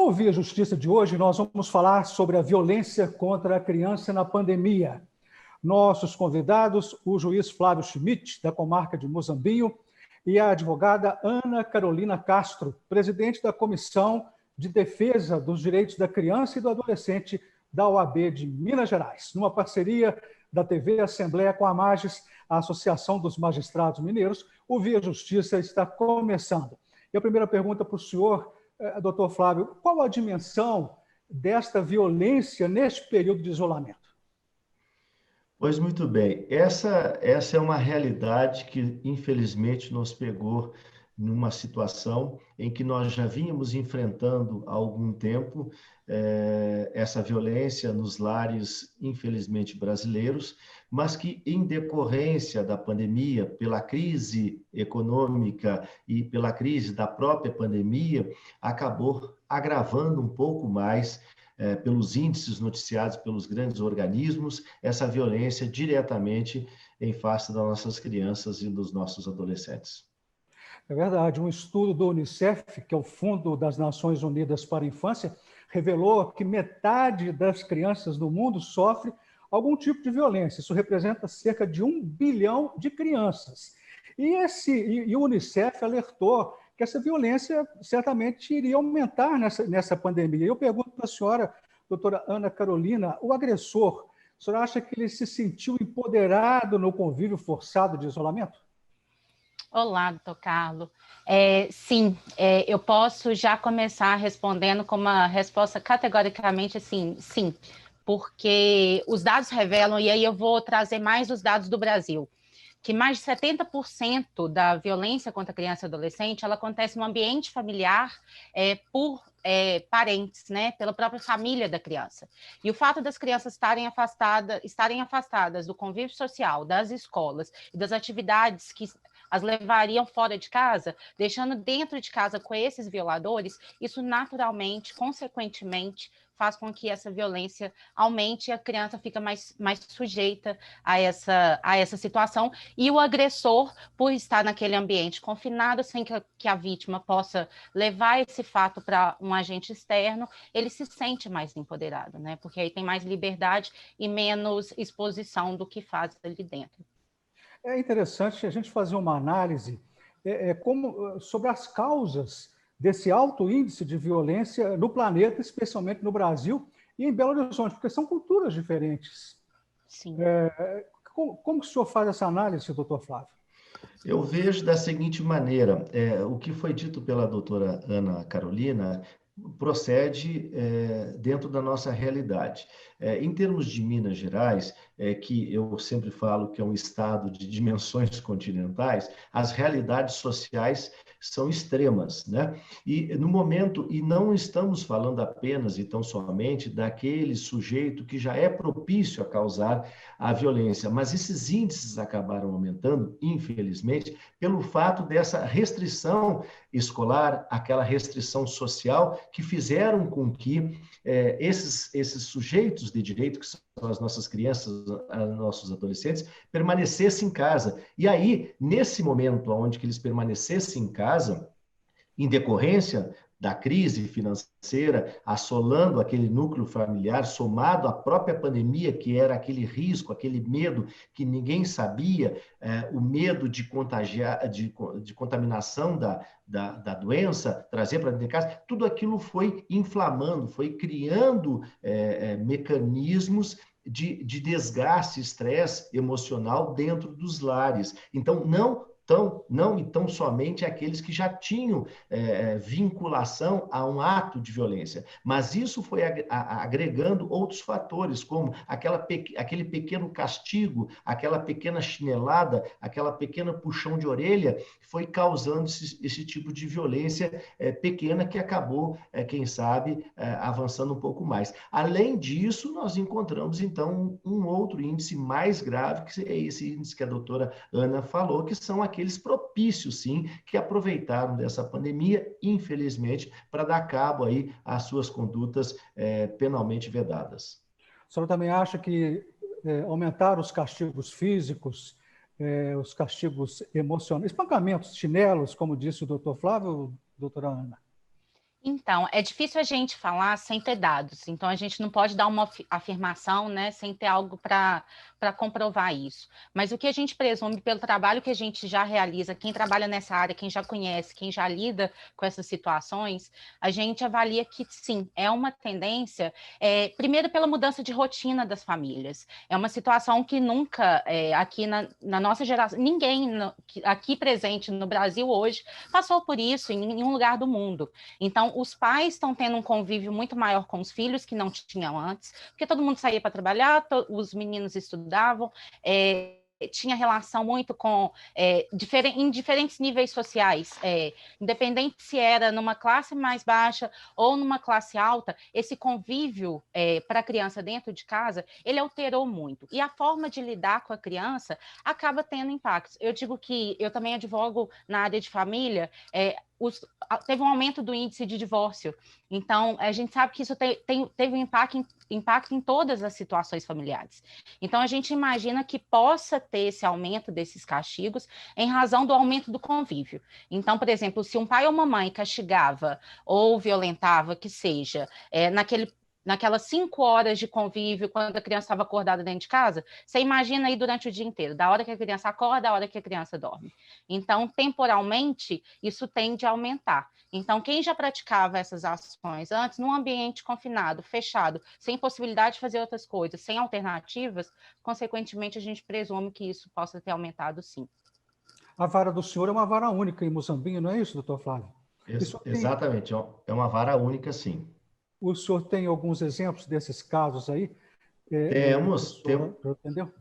No Via Justiça de hoje, nós vamos falar sobre a violência contra a criança na pandemia. Nossos convidados, o juiz Flávio Schmidt, da comarca de Muzambinho, e a advogada Ana Carolina Castro, presidente da Comissão de Defesa dos Direitos da Criança e do Adolescente da OAB de Minas Gerais, numa parceria da TV Assembleia com a Magis, a Associação dos Magistrados Mineiros. O Via Justiça está começando. E a primeira pergunta para o senhor, doutor Flávio, qual a dimensão desta violência neste período de isolamento? Pois muito bem, essa é uma realidade que infelizmente nos pegou numa situação em que nós já vínhamos enfrentando há algum tempo essa violência nos lares, infelizmente, brasileiros, mas que, em decorrência da pandemia, pela crise econômica e pela crise da própria pandemia, acabou agravando um pouco mais, pelos índices noticiados pelos grandes organismos, essa violência diretamente em face das nossas crianças e dos nossos adolescentes. É verdade. Um estudo do Unicef, que é o Fundo das Nações Unidas para a Infância, revelou que metade das crianças do mundo sofre algum tipo de violência. Isso representa cerca de 1 bilhão de crianças. E o Unicef alertou que essa violência certamente iria aumentar nessa pandemia. Eu pergunto para a senhora, doutora Ana Carolina, o agressor, a senhora acha que ele se sentiu empoderado no convívio forçado de isolamento? Olá, doutor Carlos. Sim, eu posso já começar respondendo com uma resposta categoricamente assim, sim, porque os dados revelam, e aí eu vou trazer mais os dados do Brasil, que mais de 70% da violência contra criança e adolescente, ela acontece no ambiente familiar por parentes, né, pela própria família da criança. E o fato das crianças estarem afastadas do convívio social, das escolas e das atividades que as levariam fora de casa, deixando dentro de casa com esses violadores, isso naturalmente, consequentemente, faz com que essa violência aumente e a criança fica mais sujeita a essa situação. E o agressor, por estar naquele ambiente confinado, sem que a vítima possa levar esse fato para um agente externo, ele se sente mais empoderado, né? Porque aí tem mais liberdade e menos exposição do que faz ali dentro. É interessante a gente fazer uma análise sobre as causas desse alto índice de violência no planeta, especialmente no Brasil e em Belo Horizonte, porque são culturas diferentes. Sim. Como que o senhor faz essa análise, doutor Flávio? Eu vejo da seguinte maneira, o que foi dito pela doutora Ana Carolina procede dentro da nossa realidade. Em termos de Minas Gerais, que eu sempre falo que é um estado de dimensões continentais, as realidades sociais são extremas, né? E no momento, e não estamos falando apenas e tão somente daquele sujeito que já é propício a causar a violência, mas esses índices acabaram aumentando, infelizmente, pelo fato dessa restrição escolar, aquela restrição social, que fizeram com que esses sujeitos de direito, que são as nossas crianças, os nossos adolescentes, permanecessem em casa. E aí, nesse momento onde que eles permanecessem em casa, em decorrência da crise financeira, assolando aquele núcleo familiar, somado à própria pandemia, que era aquele risco, aquele medo que ninguém sabia, o medo de contagiar, de contaminação da doença, trazer para dentro de casa, tudo aquilo foi inflamando, foi criando mecanismos de desgaste, estresse emocional dentro dos lares. Então, não e tão somente aqueles que já tinham vinculação a um ato de violência, mas isso foi agregando outros fatores, como aquele pequeno castigo, aquela pequena chinelada, aquela pequena puxão de orelha, que foi causando esse tipo de violência pequena que acabou, quem sabe, avançando um pouco mais. Além disso, nós encontramos, então, um outro índice mais grave, que é esse índice que a doutora Ana falou, que são aqueles propícios, sim, que aproveitaram dessa pandemia, infelizmente, para dar cabo aí às suas condutas penalmente vedadas. A senhora também acha que aumentar os castigos físicos, os castigos emocionais, espancamentos, chinelos, como disse o doutor Flávio, doutora Ana? Então, é difícil a gente falar sem ter dados. Então, a gente não pode dar uma afirmação, né, sem ter algo para comprovar isso. Mas o que a gente presume pelo trabalho que a gente já realiza, quem trabalha nessa área, quem já conhece, quem já lida com essas situações, a gente avalia que sim, é uma tendência, primeiro pela mudança de rotina das famílias. É uma situação que nunca, aqui na nossa geração, ninguém aqui presente no Brasil hoje passou por isso em nenhum lugar do mundo. Então, os pais estão tendo um convívio muito maior com os filhos que não tinham antes, porque todo mundo saía para trabalhar, os meninos estudavam, tinha relação muito com em diferentes níveis sociais, independente se era numa classe mais baixa ou numa classe alta, esse convívio para a criança dentro de casa, ele alterou muito. E a forma de lidar com a criança acaba tendo impactos. Eu digo que eu também advogo na área de família, teve um aumento do índice de divórcio. Então, a gente sabe que isso teve um impacto em todas as situações familiares. Então, a gente imagina que possa ter esse aumento desses castigos em razão do aumento do convívio. Então, por exemplo, se um pai ou uma mãe castigava ou violentava, que seja, naquelas 5 horas de convívio, quando a criança estava acordada dentro de casa, você imagina aí durante o dia inteiro, da hora que a criança acorda, da hora que a criança dorme. Então, temporalmente, isso tende a aumentar. Então, quem já praticava essas ações antes, num ambiente confinado, fechado, sem possibilidade de fazer outras coisas, sem alternativas, consequentemente, a gente presume que isso possa ter aumentado, sim. A vara do senhor é uma vara única em Muzambinho, não é isso, doutor Flávio? Exatamente, é uma vara única, sim. O senhor tem alguns exemplos desses casos aí? Entendeu?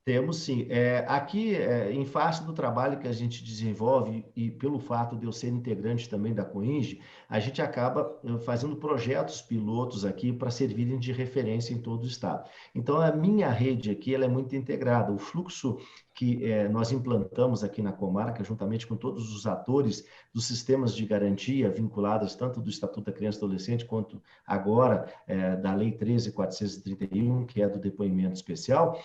Temos sim. Aqui, em face do trabalho que a gente desenvolve e pelo fato de eu ser integrante também da COINGE, a gente acaba fazendo projetos pilotos aqui para servirem de referência em todo o estado. Então, a minha rede aqui ela é muito integrada. O fluxo que nós implantamos aqui na comarca, juntamente com todos os atores dos sistemas de garantia vinculados tanto do Estatuto da Criança e Adolescente quanto agora da Lei 13.431, que é do depoimento especial,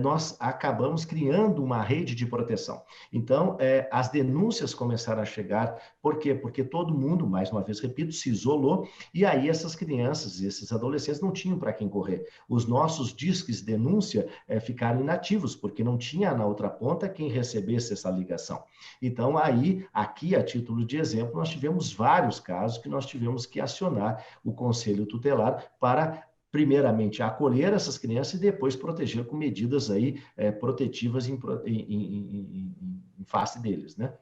nós acabamos criando uma rede de proteção. Então, as denúncias começaram a chegar. Por quê? Porque todo mundo, mais uma vez, repito, se isolou, e aí essas crianças e esses adolescentes não tinham para quem correr. Os nossos disques de denúncia ficaram inativos, porque não tinha na outra ponta quem recebesse essa ligação. Então, aí, aqui, a título de exemplo, nós tivemos vários casos que nós tivemos que acionar o Conselho Tutelar para primeiramente, acolher essas crianças e depois proteger com medidas aí, protetivas em face deles, né?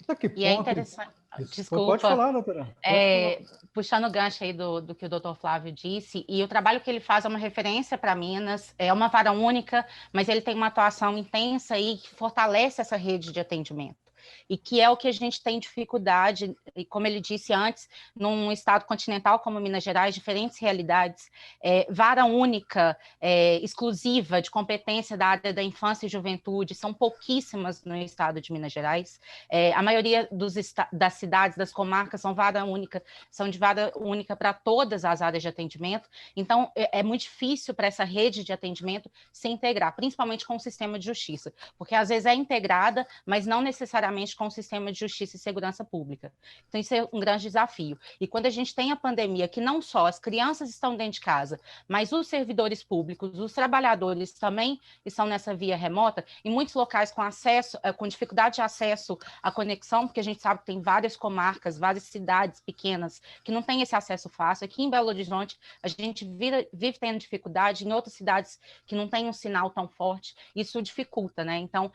Até que ponto... E é interessante... Desculpa. Pode falar, doutora. Puxando o gancho aí do que o doutor Flávio disse, e o trabalho que ele faz é uma referência para Minas, é uma vara única, mas ele tem uma atuação intensa e que fortalece essa rede de atendimento. E que é o que a gente tem dificuldade, e como ele disse antes, num estado continental como Minas Gerais, diferentes realidades, vara única, exclusiva, de competência da área da infância e juventude, são pouquíssimas no estado de Minas Gerais. A maioria das cidades, das comarcas, são de vara única para todas as áreas de atendimento. Então, é muito difícil para essa rede de atendimento se integrar, principalmente com o sistema de justiça, porque às vezes é integrada, mas não necessariamente com o sistema de justiça e segurança pública. Então, isso é um grande desafio. E quando a gente tem a pandemia, que não só as crianças estão dentro de casa, mas os servidores públicos, os trabalhadores também estão nessa via remota, em muitos locais com dificuldade de acesso à conexão, porque a gente sabe que tem várias comarcas, várias cidades pequenas que não têm esse acesso fácil. Aqui em Belo Horizonte, a gente vive tendo dificuldade, em outras cidades que não tem um sinal tão forte, isso dificulta, né? Então,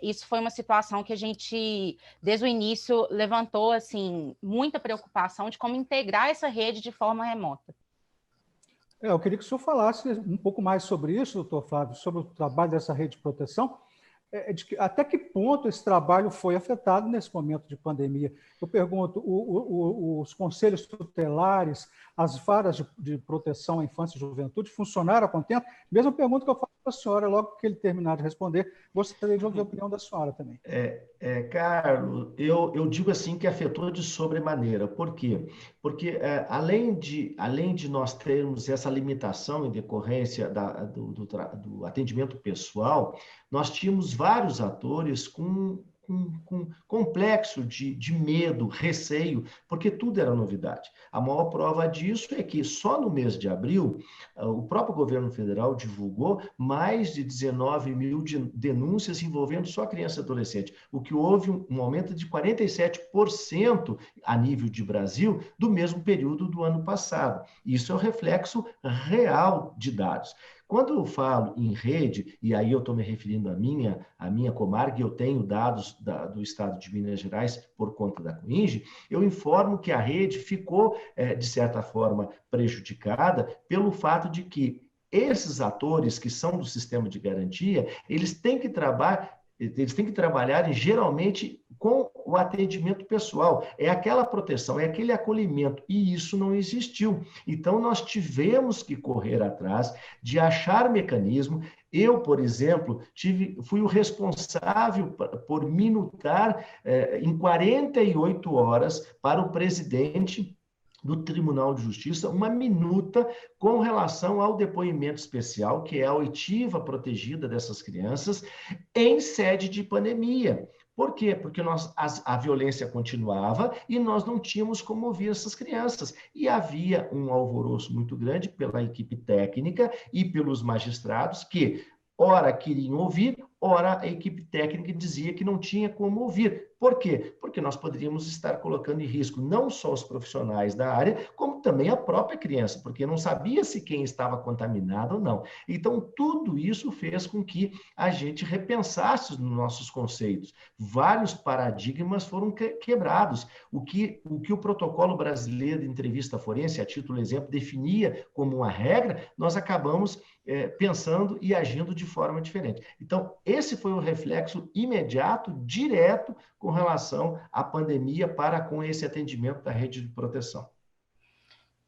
isso foi uma situação que a gente, desde o início, levantou assim, muita preocupação de como integrar essa rede de forma remota. Eu queria que o senhor falasse um pouco mais sobre isso, doutor Flávio, sobre o trabalho dessa rede de proteção, até que ponto esse trabalho foi afetado nesse momento de pandemia. Eu pergunto, os conselhos tutelares, as varas de proteção à infância e juventude funcionaram a contento? Mesma pergunta que eu faço para a senhora, logo que ele terminar de responder, gostaria de ouvir a opinião da senhora também. Carlos, eu digo assim que afetou de sobremaneira. Por quê? Porque além de nós termos essa limitação em decorrência do atendimento pessoal, nós tínhamos vários atores com com complexo de medo, receio, porque tudo era novidade. A maior prova disso é que só no mês de abril, o próprio governo federal divulgou mais de 19 mil denúncias envolvendo só criança e adolescente, o que houve um aumento de 47% a nível de Brasil do mesmo período do ano passado. Isso é um reflexo real de dados. Quando eu falo em rede, e aí eu estou me referindo à minha comarca, e eu tenho dados do estado de Minas Gerais por conta da Coinge, eu informo que a rede ficou, de certa forma, prejudicada pelo fato de que esses atores que são do sistema de garantia, eles têm que trabalhar geralmente com o atendimento pessoal, é aquela proteção, é aquele acolhimento, e isso não existiu. Então, nós tivemos que correr atrás de achar mecanismo. Eu, por exemplo, fui o responsável por minutar em 48 horas para o presidente do Tribunal de Justiça uma minuta com relação ao depoimento especial, que é a oitiva protegida dessas crianças, em sede de pandemia. Por quê? Porque a violência continuava e nós não tínhamos como ouvir essas crianças. E havia um alvoroço muito grande pela equipe técnica e pelos magistrados que, ora queriam ouvir, ora a equipe técnica dizia que não tinha como ouvir. Por quê? Porque nós poderíamos estar colocando em risco não só os profissionais da área, como também a própria criança, porque não sabia se quem estava contaminado ou não. Então, tudo isso fez com que a gente repensasse os nossos conceitos. Vários paradigmas foram quebrados. O que o protocolo brasileiro de entrevista forense, a título exemplo, definia como uma regra, nós acabamos pensando e agindo de forma diferente. Então, esse foi o reflexo imediato, direto, com relação à pandemia com esse atendimento da rede de proteção.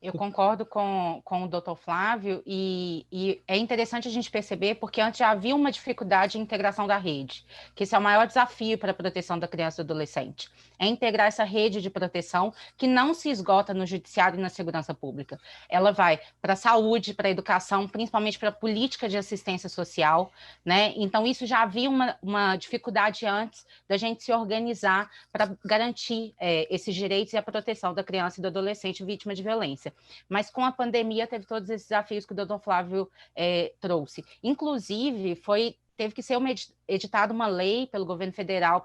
Eu concordo com o doutor Flávio e é interessante a gente perceber porque antes já havia uma dificuldade de integração da rede, que esse é o maior desafio para a proteção da criança e do adolescente, é integrar essa rede de proteção que não se esgota no judiciário e na segurança pública. Ela vai para a saúde, para a educação, principalmente para a política de assistência social, né? Então isso já havia uma dificuldade antes da gente se organizar para garantir esses direitos e a proteção da criança e do adolescente vítima de violência. Mas com a pandemia teve todos esses desafios que o doutor Flávio trouxe. Inclusive, teve que ser editada uma lei pelo governo federal,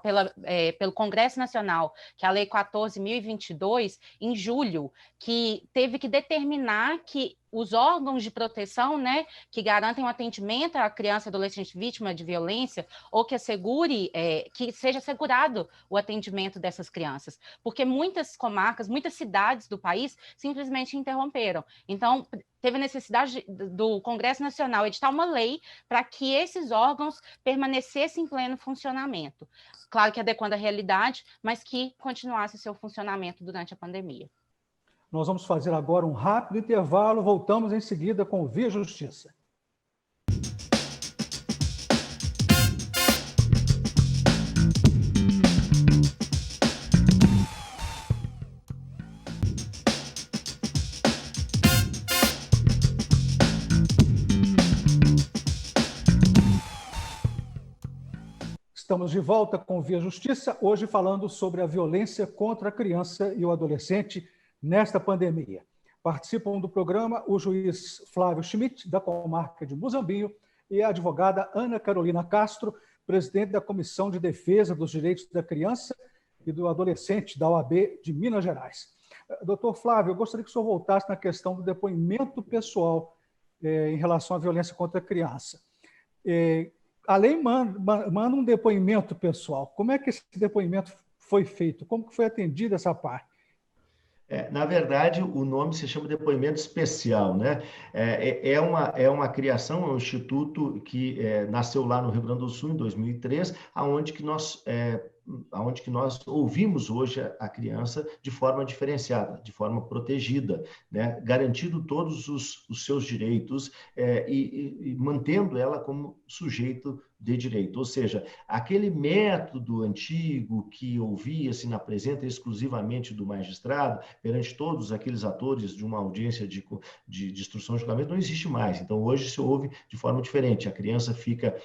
pelo Congresso Nacional, que é a Lei 14.022, em julho, que teve que determinar que os órgãos de proteção, né, que garantem o atendimento à criança e adolescente vítima de violência, ou que assegure, que seja assegurado o atendimento dessas crianças, porque muitas comarcas, muitas cidades do país simplesmente interromperam. Então, teve a necessidade do Congresso Nacional editar uma lei para que esses órgãos permanecessem em pleno funcionamento. Claro que adequando à realidade, mas que continuasse seu funcionamento durante a pandemia. Nós vamos fazer agora um rápido intervalo, voltamos em seguida com o Via Justiça. Estamos de volta com o Via Justiça, hoje falando sobre a violência contra a criança e o adolescente nesta pandemia. Participam do programa o juiz Flávio Schmidt, da comarca de Muzambinho, e a advogada Ana Carolina Castro, presidente da Comissão de Defesa dos Direitos da Criança e do Adolescente da OAB de Minas Gerais. Doutor Flávio, eu gostaria que o senhor voltasse na questão do depoimento pessoal em relação à violência contra a criança. A lei manda um depoimento pessoal. Como é que esse depoimento foi feito? Como que foi atendida essa parte? Na verdade, o nome se chama depoimento especial, né? É uma criação, é um instituto que nasceu lá no Rio Grande do Sul, em 2003, aonde que nós ouvimos hoje a criança de forma diferenciada, de forma protegida, né? Garantindo todos os seus direitos e mantendo ela como sujeito de direito. Ou seja, aquele método antigo que ouvia-se na presença exclusivamente do magistrado, perante todos aqueles atores de uma audiência de instrução de julgamento, não existe mais. Então, hoje se ouve de forma diferente. A criança fica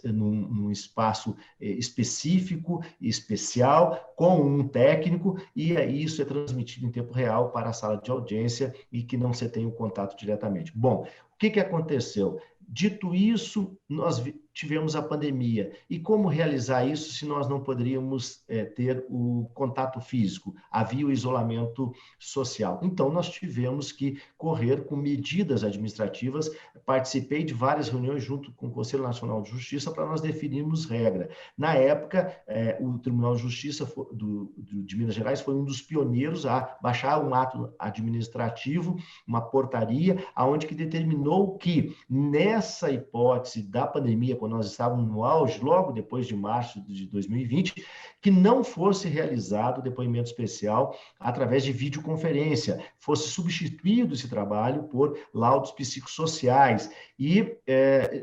num espaço específico especial com um técnico, e aí isso é transmitido em tempo real para a sala de audiência e que não se tem o contato diretamente. Bom, o que aconteceu? Dito isso, nós tivemos a pandemia. E como realizar isso se nós não poderíamos ter o contato físico? Havia o isolamento social. Então, nós tivemos que correr com medidas administrativas. Participei de várias reuniões junto com o Conselho Nacional de Justiça para nós definirmos regra. Na época, o Tribunal de Justiça de Minas Gerais foi um dos pioneiros a baixar um ato administrativo, uma portaria, onde que determinou que, nessa hipótese da pandemia, quando nós estávamos no auge, logo depois de março de 2020, que não fosse realizado depoimento especial através de videoconferência, fosse substituído esse trabalho por laudos psicossociais. E,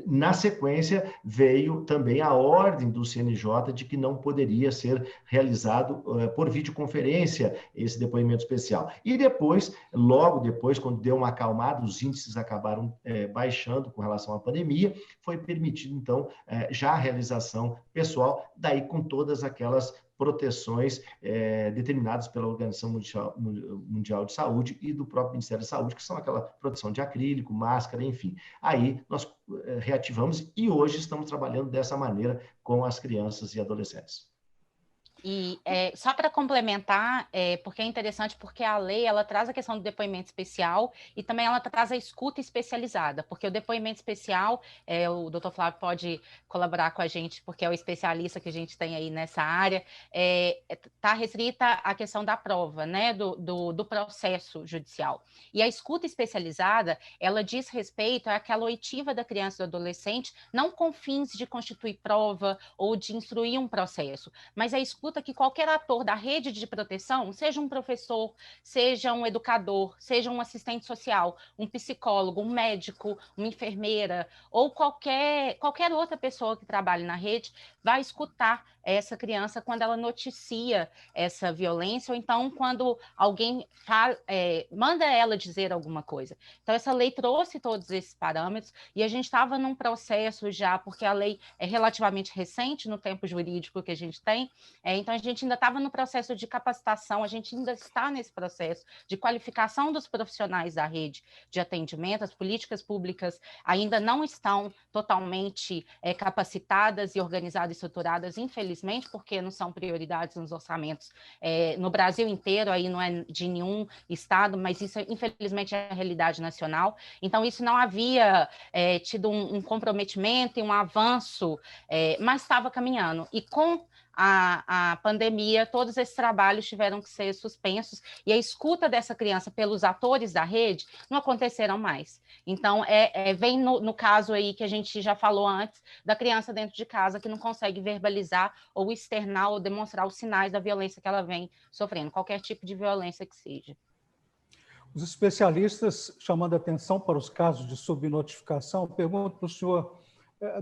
na sequência, veio também a ordem do CNJ de que não poderia ser realizado por videoconferência esse depoimento especial. E depois, logo depois, quando deu uma acalmada, os índices acabaram baixando com relação à pandemia, foi permitido, então, já a realização pessoal, daí com todas aquelas proteções determinadas pela Organização Mundial de Saúde e do próprio Ministério da Saúde, que são aquela proteção de acrílico, máscara, enfim. Aí nós reativamos e hoje estamos trabalhando dessa maneira com as crianças e adolescentes. E só para complementar, porque é interessante, porque a lei ela traz a questão do depoimento especial e também ela traz a escuta especializada, porque o depoimento especial, o doutor Flávio pode colaborar com a gente, porque é o especialista que a gente tem aí nessa área, está restrita à questão da prova, né, do processo judicial. E a escuta especializada, ela diz respeito àquela oitiva da criança e do adolescente, não com fins de constituir prova ou de instruir um processo, mas a escuta que qualquer ator da rede de proteção, seja um professor, seja um educador, seja um assistente social, um psicólogo, um médico, uma enfermeira, ou qualquer outra pessoa que trabalhe na rede, vai escutar essa criança quando ela noticia essa violência, ou então quando alguém manda ela dizer alguma coisa. Então, essa lei trouxe todos esses parâmetros, e a gente estava num processo já, porque a lei é relativamente recente no tempo jurídico que a gente tem, então a gente ainda estava no processo de capacitação, a gente ainda está nesse processo de qualificação dos profissionais da rede de atendimento, as políticas públicas ainda não estão totalmente capacitadas e organizadas e estruturadas, infelizmente, porque não são prioridades nos orçamentos no Brasil inteiro, aí não é de nenhum estado, mas isso, infelizmente, é a realidade nacional. Então, isso não havia tido um comprometimento e um avanço, mas estava caminhando. E com a pandemia, todos esses trabalhos tiveram que ser suspensos, e a escuta dessa criança pelos atores da rede não aconteceram mais. Então, vem no caso aí que a gente já falou antes, da criança dentro de casa que não consegue verbalizar ou externar ou demonstrar os sinais da violência que ela vem sofrendo, qualquer tipo de violência que seja. Os especialistas, chamando atenção para os casos de subnotificação, pergunto para o senhor,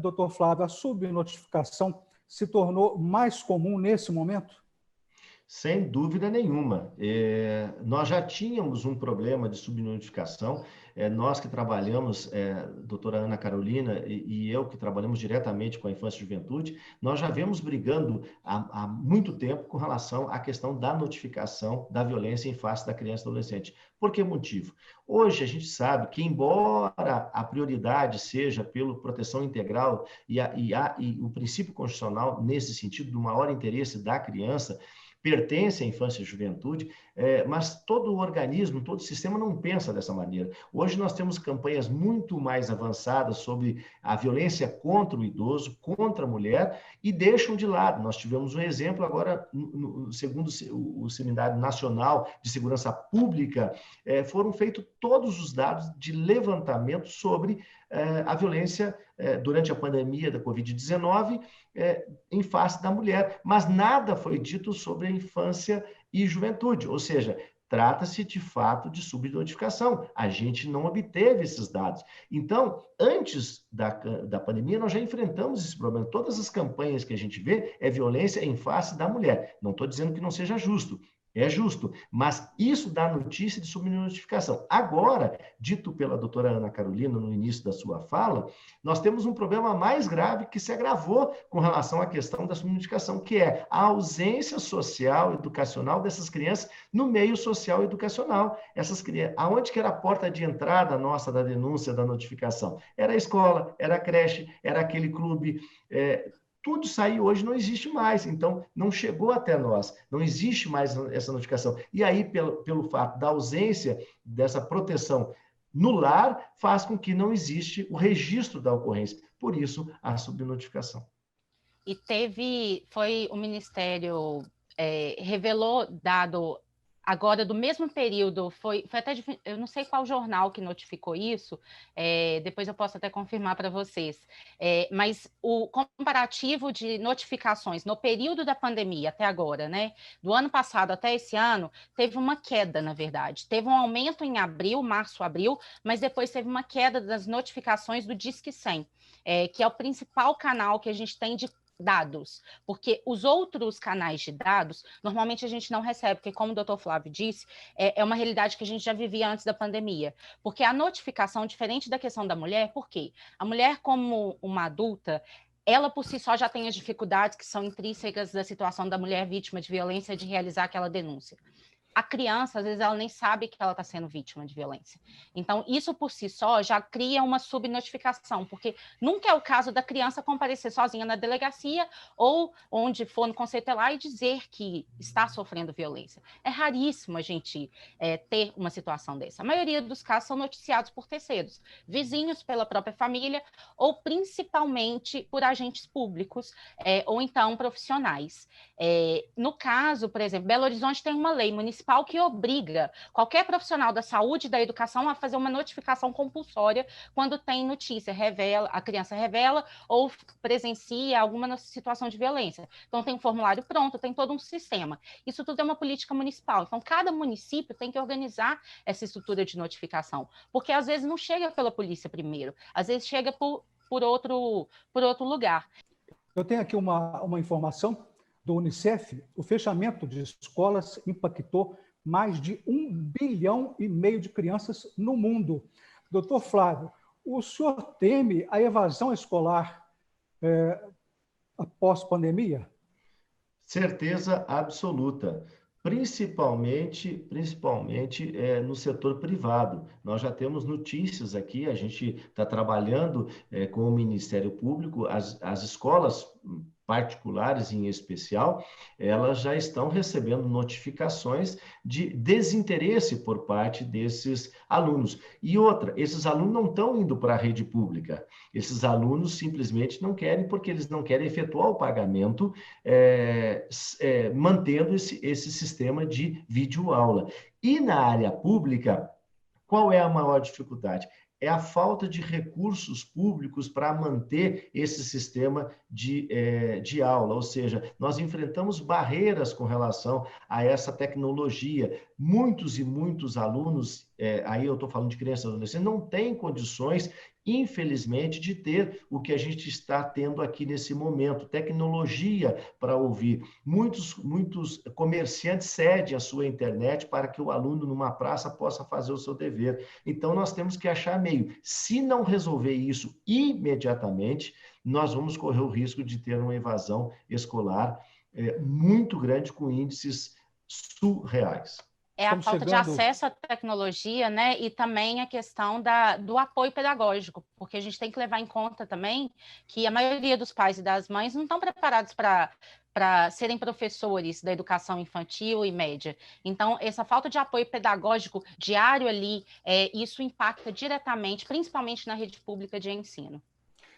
doutor Flávio, a subnotificação se tornou mais comum nesse momento? Sem dúvida nenhuma. Nós já tínhamos um problema de subnotificação. Nós que trabalhamos, doutora Ana Carolina e eu que trabalhamos diretamente com a infância e juventude, nós já vemos brigando há muito tempo com relação à questão da notificação da violência em face da criança e adolescente. Por que motivo? Hoje a gente sabe que, embora a prioridade seja pela proteção integral e o princípio constitucional nesse sentido do maior interesse da criança, pertence à infância e juventude, mas todo o organismo, todo o sistema não pensa dessa maneira. Hoje nós temos campanhas muito mais avançadas sobre a violência contra o idoso, contra a mulher, e deixam de lado. Nós tivemos um exemplo agora, segundo o Seminário Nacional de Segurança Pública, foram feitos todos os dados de levantamento sobre a violência durante a pandemia da Covid-19 em face da mulher, mas nada foi dito sobre a infância e juventude, ou seja, trata-se de fato de subnotificação. A gente não obteve esses dados. Então, antes da pandemia, nós já enfrentamos esse problema. Todas as campanhas que a gente vê é violência em face da mulher. Não estou dizendo que não seja justo, É justo, mas isso dá notícia de subnotificação. Agora, dito pela doutora Ana Carolina no início da sua fala, nós temos um problema mais grave que se agravou com relação à questão da subnotificação, que é a ausência social, educacional dessas crianças no meio social e educacional. Essas crianças, aonde que era a porta de entrada nossa da denúncia, da notificação? Era a escola, era a creche, era aquele clube, tudo isso aí hoje não existe mais, então não chegou até nós, não existe mais essa notificação. E aí, pelo fato da ausência dessa proteção no lar, faz com que não existe o registro da ocorrência, por isso a subnotificação. E foi o Ministério revelou dado agora do mesmo período, foi até, eu não sei qual jornal que notificou isso, depois eu posso até confirmar para vocês, mas o comparativo de notificações no período da pandemia até agora, né, do ano passado até esse ano, teve uma queda, na verdade, teve um aumento em março, abril, mas depois teve uma queda das notificações do Disque 100, que é o principal canal que a gente tem de dados, porque os outros canais de dados, normalmente a gente não recebe, porque como o doutor Flávio disse, é uma realidade que a gente já vivia antes da pandemia, porque a notificação, diferente da questão da mulher, por quê? A mulher, como uma adulta, ela por si só já tem as dificuldades que são intrínsecas da situação da mulher vítima de violência de realizar aquela denúncia. A criança, às vezes, ela nem sabe que ela está sendo vítima de violência. Então, isso por si só já cria uma subnotificação, porque nunca é o caso da criança comparecer sozinha na delegacia ou onde for no conselho tutelar e dizer que está sofrendo violência. É raríssimo a gente ter uma situação dessa. A maioria dos casos são noticiados por terceiros, vizinhos, pela própria família ou principalmente por agentes públicos ou então profissionais. No caso, por exemplo, Belo Horizonte tem uma lei municipal que obriga qualquer profissional da saúde e da educação a fazer uma notificação compulsória quando tem notícia, a criança revela ou presencia alguma situação de violência. Então, tem um formulário pronto, tem todo um sistema. Isso tudo é uma política municipal. Então, cada município tem que organizar essa estrutura de notificação, porque às vezes não chega pela polícia primeiro, às vezes chega por outro lugar. Eu tenho aqui uma informação do Unicef. O fechamento de escolas impactou mais de 1,5 bilhão de crianças no mundo. Doutor Flávio, o senhor teme a evasão escolar após pandemia? Certeza absoluta. Principalmente no setor privado. Nós já temos notícias aqui, a gente está trabalhando com o Ministério Público, as escolas particulares em especial, elas já estão recebendo notificações de desinteresse por parte desses alunos. E outra, esses alunos não estão indo para a rede pública, esses alunos simplesmente não querem, porque eles não querem efetuar o pagamento, mantendo esse sistema de videoaula. E na área pública, qual é a maior dificuldade? É a falta de recursos públicos para manter esse sistema de aula, ou seja, nós enfrentamos barreiras com relação a essa tecnologia. Muitos e muitos alunos, aí eu estou falando de crianças e adolescentes, não têm condições, infelizmente, de ter o que a gente está tendo aqui nesse momento, tecnologia para ouvir. Muitos comerciantes cedem a sua internet para que o aluno numa praça possa fazer o seu dever. Então, nós temos que achar meio. Se não resolver isso imediatamente, nós vamos correr o risco de ter uma evasão escolar muito grande, com índices surreais. É a falta de acesso à tecnologia, né? E também a questão do apoio pedagógico, porque a gente tem que levar em conta também que a maioria dos pais e das mães não estão preparados para serem professores da educação infantil e média. Então, essa falta de apoio pedagógico diário ali, isso impacta diretamente, principalmente na rede pública de ensino.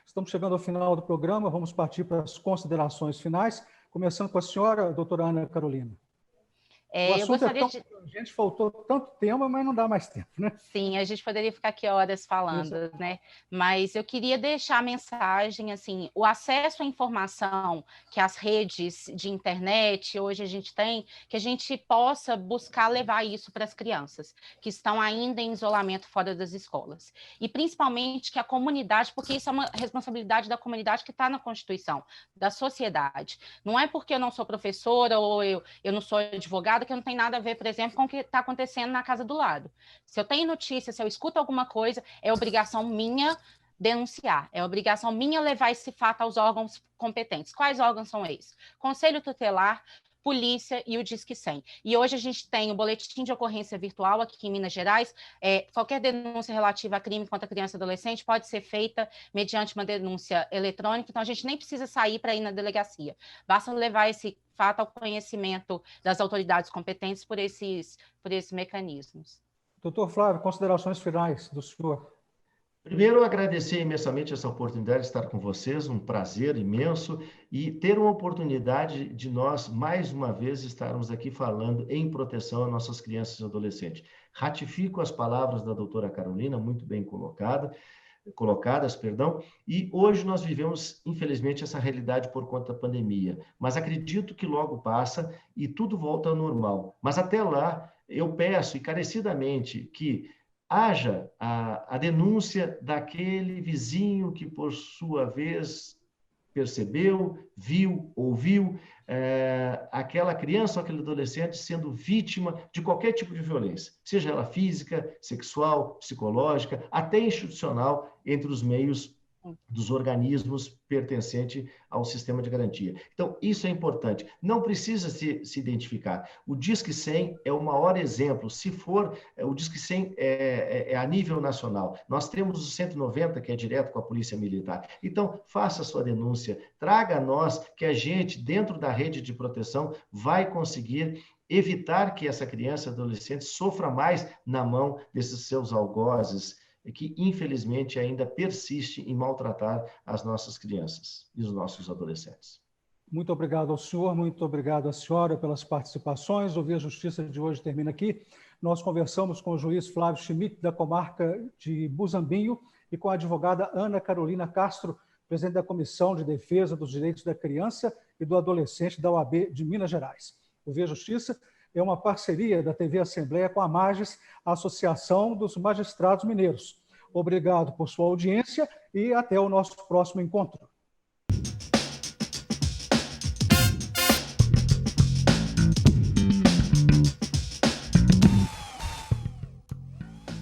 Estamos chegando ao final do programa, vamos partir para as considerações finais, começando com a senhora, doutora Ana Carolina. O assunto gente faltou tanto tema, mas não dá mais tempo, né? Sim, a gente poderia ficar aqui horas falando, né? Mas eu queria deixar a mensagem, assim, o acesso à informação que as redes de internet hoje a gente tem, que a gente possa buscar levar isso para as crianças que estão ainda em isolamento fora das escolas. E principalmente que a comunidade, porque isso é uma responsabilidade da comunidade que está na Constituição, da sociedade. Não é porque eu não sou professora ou eu não sou advogada fora que não tem nada a ver, por exemplo, com o que está acontecendo na casa do lado. Se eu tenho notícia, se eu escuto alguma coisa, é obrigação minha denunciar, é obrigação minha levar esse fato aos órgãos competentes. Quais órgãos são esses? Conselho Tutelar, Polícia e o Disque 100. E hoje a gente tem o boletim de ocorrência virtual aqui em Minas Gerais. Qualquer denúncia relativa a crime contra criança e adolescente pode ser feita mediante uma denúncia eletrônica, então a gente nem precisa sair para ir na delegacia. Basta levar esse fato ao conhecimento das autoridades competentes por esses mecanismos. Doutor Flávio, considerações finais do senhor. Primeiro, agradecer imensamente essa oportunidade de estar com vocês, um prazer imenso, e ter uma oportunidade de nós, mais uma vez, estarmos aqui falando em proteção às nossas crianças e adolescentes. Ratifico as palavras da doutora Carolina, muito bem colocadas, e hoje nós vivemos, infelizmente, essa realidade por conta da pandemia, mas acredito que logo passa e tudo volta ao normal. Mas até lá, eu peço encarecidamente que haja a denúncia daquele vizinho que, por sua vez, percebeu, viu, ouviu aquela criança ou aquele adolescente sendo vítima de qualquer tipo de violência, seja ela física, sexual, psicológica, até institucional, entre os meios dos organismos pertencentes ao sistema de garantia. Então, isso é importante. Não precisa se identificar. O Disque 100 é o maior exemplo. Se for, o Disque 100 é a nível nacional. Nós temos o 190, que é direto com a Polícia Militar. Então, faça a sua denúncia. Traga a nós que a gente, dentro da rede de proteção, vai conseguir evitar que essa criança e adolescente sofra mais na mão desses seus algozes, que, infelizmente, ainda persiste em maltratar as nossas crianças e os nossos adolescentes. Muito obrigado ao senhor, muito obrigado à senhora pelas participações. O Via Justiça de hoje termina aqui. Nós conversamos com o juiz Flávio Schmidt, da comarca de Muzambinho, e com a advogada Ana Carolina Castro, presidente da Comissão de Defesa dos Direitos da Criança e do Adolescente da OAB de Minas Gerais. O Via Justiça é uma parceria da TV Assembleia com a MAGES, a Associação dos Magistrados Mineiros. Obrigado por sua audiência e até o nosso próximo encontro.